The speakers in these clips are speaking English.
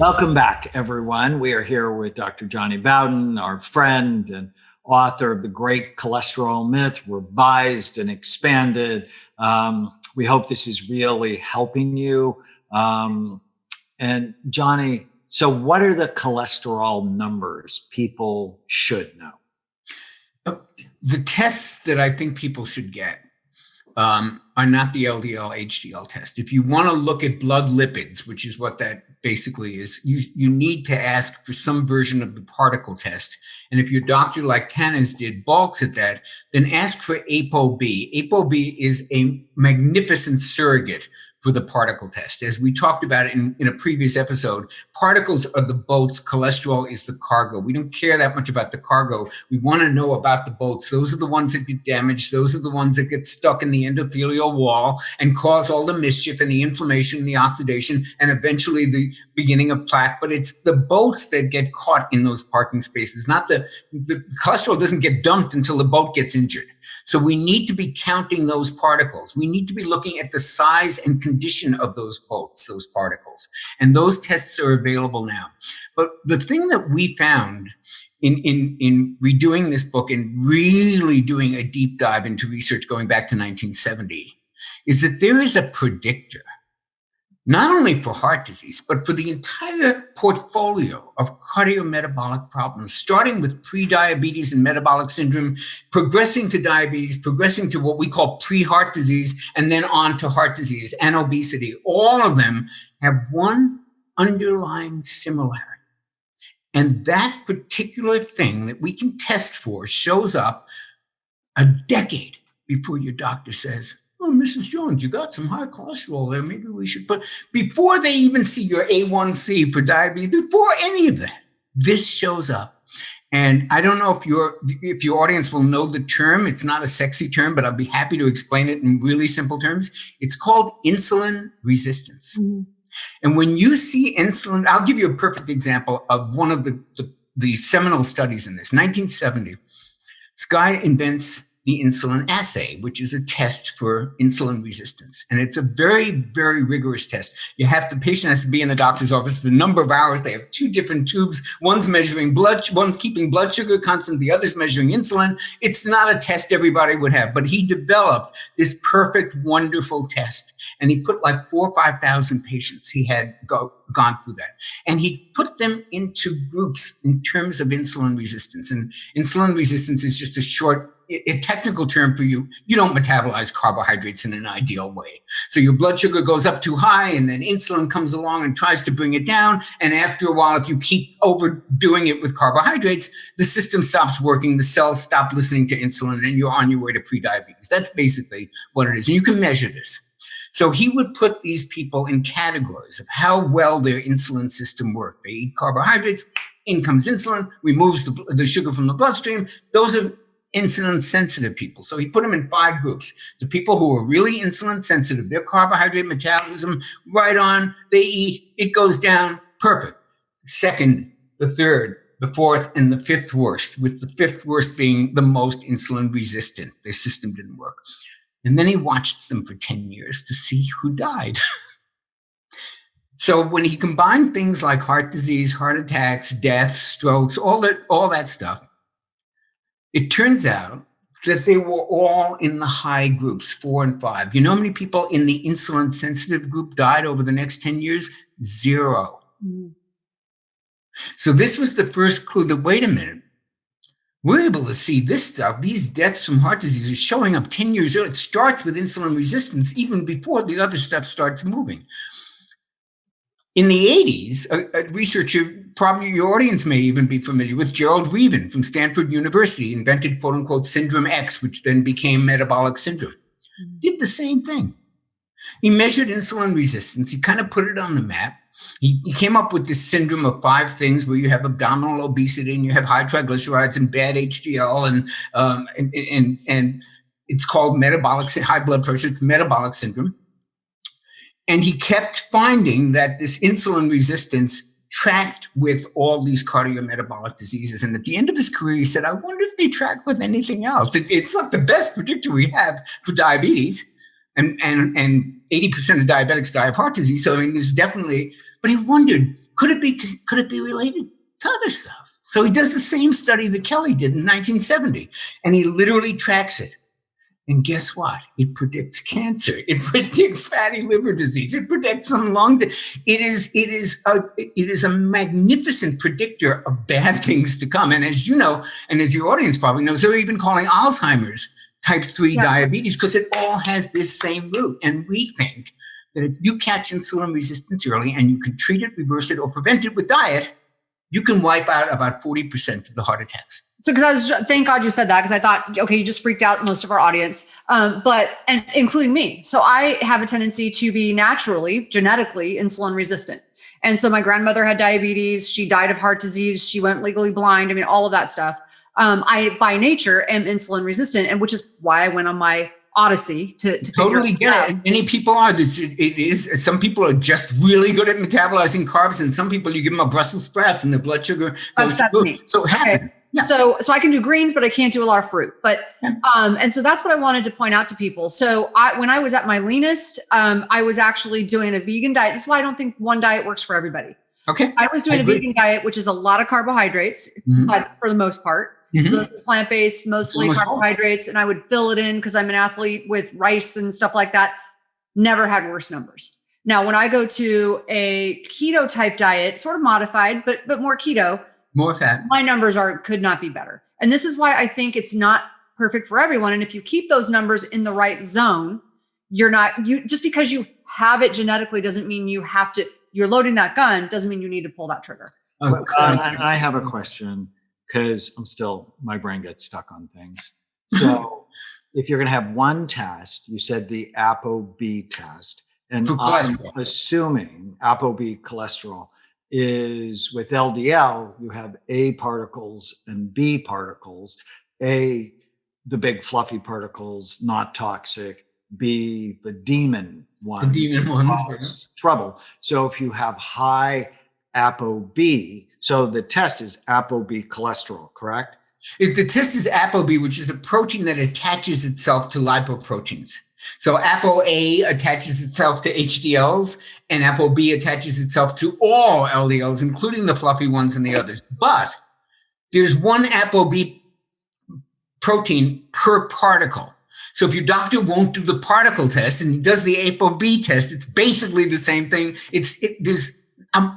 Welcome back, everyone. We are here with Dr. Jonny Bowden, our friend and author of The Great Cholesterol Myth, revised and expanded. We hope this is really helping you. And Jonny, so what are the cholesterol numbers people should know? The tests that I think people should get are not the LDL HDL test. If you want to look at blood lipids, which is what that basically is, you need to ask for some version of the particle test. And if your doctor, like Tana's did, balks at that, then ask for ApoB. ApoB is a magnificent surrogate for the particle test. As we talked about in a previous episode, particles are the boats, cholesterol is the cargo. We don't care that much about the cargo. We want to know about the boats. Those are the ones that get damaged. Those are the ones that get stuck in the endothelial wall and cause all the mischief and the inflammation and the oxidation and eventually the beginning of plaque. But it's the boats that get caught in those parking spaces, not the cholesterol doesn't get dumped until the boat gets injured. So we need to be counting those particles. We need to be looking at the size and condition of those boats, those particles. And those tests are available now. But the thing that we found in redoing this book and really doing a deep dive into research going back to 1970 is that there is a predictor, not only for heart disease, but for the entire portfolio of cardiometabolic problems, starting with prediabetes and metabolic syndrome, progressing to diabetes, progressing to what we call pre-heart disease, and then on to heart disease and obesity. All of them have one underlying similarity. And that particular thing that we can test for shows up a decade before your doctor says, "Oh, Mrs. Jones, you got some high cholesterol there. Maybe we should put," before they even see your A1C for diabetes, before any of that, this shows up. And I don't know if your audience will know the term. It's not a sexy term, but I'll be happy to explain it in really simple terms. It's called insulin resistance. Mm-hmm. And when you see insulin, I'll give you a perfect example of one of the seminal studies in this. 1970, this guy invents the insulin assay, which is a test for insulin resistance. And it's a very, very rigorous test. The patient has to be in the doctor's office for a number of hours. They have two different tubes. One's measuring one's keeping blood sugar constant, the other's measuring insulin. It's not a test everybody would have, but he developed this perfect, wonderful test. And he put like 4,000 or 5,000 patients. He had gone through that. And he put them into groups in terms of insulin resistance. And insulin resistance is just a technical term for you don't metabolize carbohydrates in an ideal way. So your blood sugar goes up too high and then insulin comes along and tries to bring it down. And after a while, if you keep overdoing it with carbohydrates, the system stops working, the cells stop listening to insulin, and you're on your way to prediabetes. That's basically what it is. And you can measure this. So he would put these people in categories of how well their insulin system worked. They eat carbohydrates, in comes insulin, removes the sugar from the bloodstream. Those are insulin sensitive people. So he put them in 5 groups. The people who are really insulin sensitive, their carbohydrate metabolism right on, they eat, it goes down, perfect. Second, the third, the fourth, and the fifth worst, with the fifth worst being the most insulin resistant. Their system didn't work. And then he watched them for 10 years to see who died. So when he combined things like heart disease, heart attacks, deaths, strokes, all that stuff, it turns out that they were all in the high groups, 4 and 5. You know how many people in the insulin sensitive group died over the next 10 years? 0. Mm. So this was the first clue that, wait a minute, we're able to see this stuff. These deaths from heart disease are showing up 10 years early. It starts with insulin resistance even before the other stuff starts moving. In the 80s, a researcher, probably your audience may even be familiar with, Gerald Reaven from Stanford University, invented quote unquote syndrome X, which then became metabolic syndrome, did the same thing. He measured insulin resistance. He kind of put it on the map. He came up with this syndrome of 5 things where you have abdominal obesity and you have high triglycerides and bad HDL and it's called high blood pressure. It's metabolic syndrome. And he kept finding that this insulin resistance tracked with all these cardiometabolic diseases. And at the end of his career, he said, I wonder if they track with anything else. It's like the best predictor we have for diabetes. And 80% of diabetics die of heart disease. So, I mean, there's definitely But he wondered, could it be related to other stuff? So he does the same study that Kelly did in 1970, and he literally tracks it. And guess what? It predicts cancer. It predicts fatty liver disease. It predicts some lung. It is a magnificent predictor of bad things to come. And as you know, and as your audience probably knows, they're even calling Alzheimer's type 3 diabetes because it all has this same root. And we think that if you catch insulin resistance early and you can treat it, reverse it, or prevent it with diet, you can wipe out about 40% of the heart attacks. So, thank God you said that, because I thought, okay, you just freaked out most of our audience, and including me. So I have a tendency to be naturally, genetically insulin resistant. And so my grandmother had diabetes. She died of heart disease. She went legally blind. I mean, all of that stuff. I, by nature, am insulin resistant, and which is why I went on my odyssey to totally get it. Many people are. It is. Some people are just really good at metabolizing carbs, and some people you give them a Brussels sprouts and their blood sugar goes through. So it happens. Okay. Yeah. So I can do greens, but I can't do a lot of fruit. But and so that's what I wanted to point out to people. So when I was at my leanest, I was actually doing a vegan diet. That's why I don't think one diet works for everybody. Okay. I was doing a vegan diet, which is a lot of carbohydrates, but for the most part. It's mostly plant-based, mostly carbohydrates, and I would fill it in because I'm an athlete with rice and stuff like that. Never had worse numbers. Now, when I go to a keto type diet, sort of modified, but more keto, more fat, my numbers could not be better. And this is why I think it's not perfect for everyone. And if you keep those numbers in the right zone, just because you have it genetically doesn't mean you're loading that gun, doesn't mean you need to pull that trigger. I have a question, because my brain gets stuck on things. So if you're going to have one test, you said the ApoB test, and I'm assuming ApoB cholesterol is with LDL, you have A particles and B particles. A, the big fluffy particles, not toxic. B, the demon ones. The demon ones. Trouble. So if you have high ApoB, so the test is ApoB cholesterol, correct? If the test is ApoB, which is a protein that attaches itself to lipoproteins. So ApoA attaches itself to HDLs, and ApoB attaches itself to all LDLs, including the fluffy ones and the others. But there's one ApoB protein per particle. So if your doctor won't do the particle test and he does the ApoB test, it's basically the same thing. There's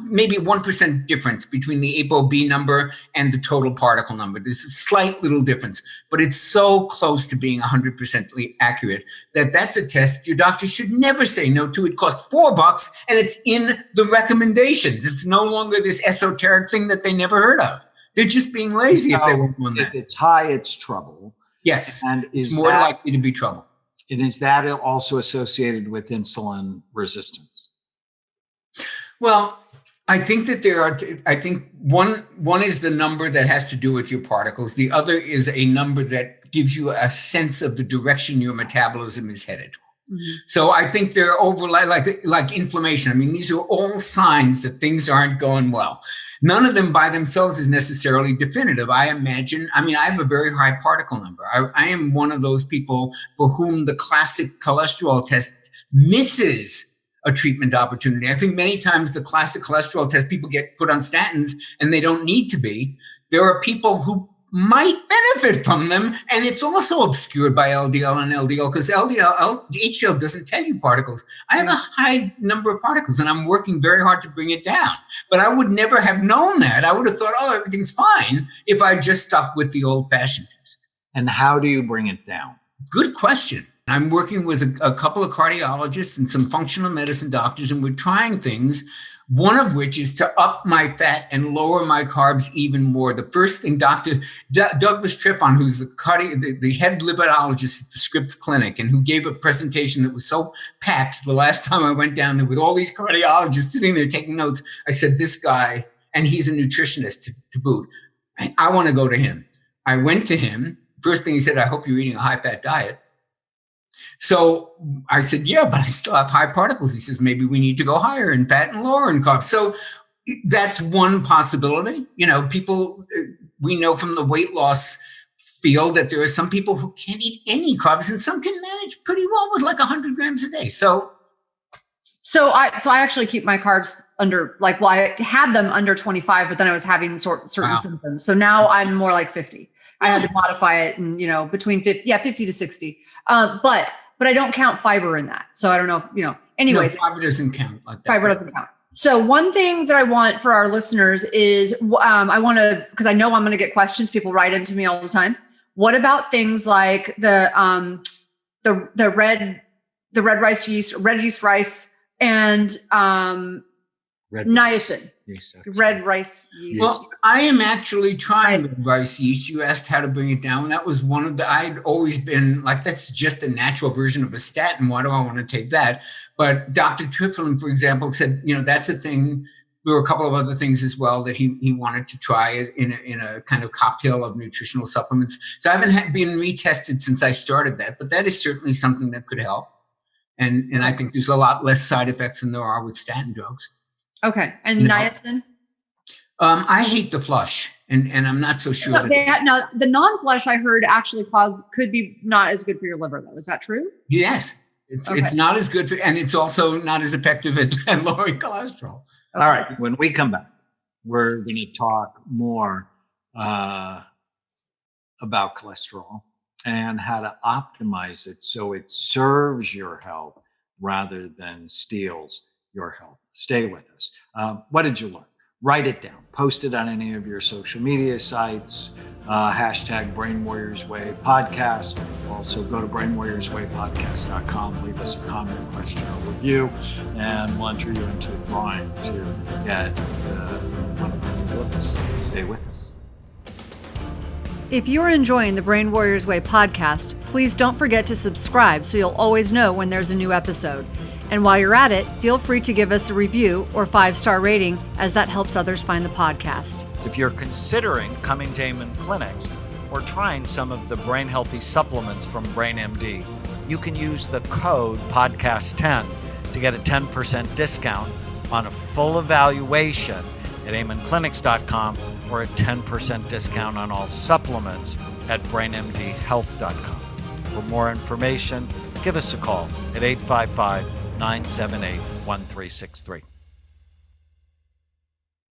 maybe 1% difference between the ApoB number and the total particle number. There's a slight little difference, but it's so close to being 100% accurate that that's a test your doctor should never say no to. It costs $4 and it's in the recommendations. It's no longer this esoteric thing that they never heard of. They're just being lazy if they won't want that. If it's high, it's trouble. Yes, and it's more likely to be trouble. And is that also associated with insulin resistance? Well, I think that I think one is the number that has to do with your particles. The other is a number that gives you a sense of the direction your metabolism is headed. Mm-hmm. So I think they're like inflammation. I mean, these are all signs that things aren't going well. None of them by themselves is necessarily definitive. I have a very high particle number. I am one of those people for whom the classic cholesterol test misses a treatment opportunity. I think many times the classic cholesterol test, people get put on statins and they don't need to be. There are people who might benefit from them, and it's also obscured by LDL and LDL because HDL doesn't tell you particles. I have a high number of particles and I'm working very hard to bring it down, but I would never have known that. I would have thought, oh, everything's fine if I just stuck with the old-fashioned test. And how do you bring it down? Good question. I'm working with a couple of cardiologists and some functional medicine doctors, and we're trying things, one of which is to up my fat and lower my carbs even more. The first thing, Dr. Douglas Trifon, who's the head lipidologist at the Scripps Clinic, and who gave a presentation that was so packed the last time I went down there with all these cardiologists sitting there taking notes, I said, this guy, and he's a nutritionist to boot, I want to go to him. I went to him. First thing he said, I hope you're eating a high-fat diet. So I said, yeah, but I still have high particles. He says, maybe we need to go higher in fat and lower in carbs. So that's one possibility. People, we know from the weight loss field that there are some people who can't eat any carbs and some can manage pretty well with like 100 grams a day. So So I actually keep my carbs under I had them under 25, but then I was having certain symptoms. So now I'm more like 50. I had to modify it and, between 50 to 60. But I don't count fiber in that. So I don't know, anyways. No, fiber doesn't count like that. Fiber doesn't count. So one thing that I want for our listeners is I want to, because I know I'm going to get questions. People write into me all the time. What about things like the red rice yeast, red yeast rice, and niacin, red rice yeast? Well, I am actually trying red rice yeast. You asked how to bring it down. That was one of I'd always been like, that's just a natural version of a statin. Why do I want to take that? But Dr. Triflin, for example, said, that's a thing. There were a couple of other things as well that he wanted to try in a kind of cocktail of nutritional supplements. So I haven't been retested since I started that, but that is certainly something that could help. And I think there's a lot less side effects than there are with statin drugs. Okay. And niacin? I hate the flush, and I'm not so sure. Now, the non-flush I heard actually could be not as good for your liver, though. Is that true? Yes. It's not as good, and it's also not as effective at lowering cholesterol. All right. When we come back, we're going to talk more about cholesterol and how to optimize it so it serves your health rather than steals your health. Stay with us. What did you learn? Write it down. Post it on any of your social media sites. Hashtag Brain Warriors Way Podcast. Also go to brainwarriorswaypodcast.com. Leave us a comment, question, or review, and we'll enter you into a drawing to get one of the books. Stay with us. If you're enjoying the Brain Warriors Way podcast, please don't forget to subscribe so you'll always know when there's a new episode. And while you're at it, feel free to give us a review or 5-star rating, as that helps others find the podcast. If you're considering coming to Amen Clinics or trying some of the brain healthy supplements from BrainMD, you can use the code podcast10 to get a 10% discount on a full evaluation at amenclinics.com or a 10% discount on all supplements at brainmdhealth.com. For more information, give us a call at 855-978-1363.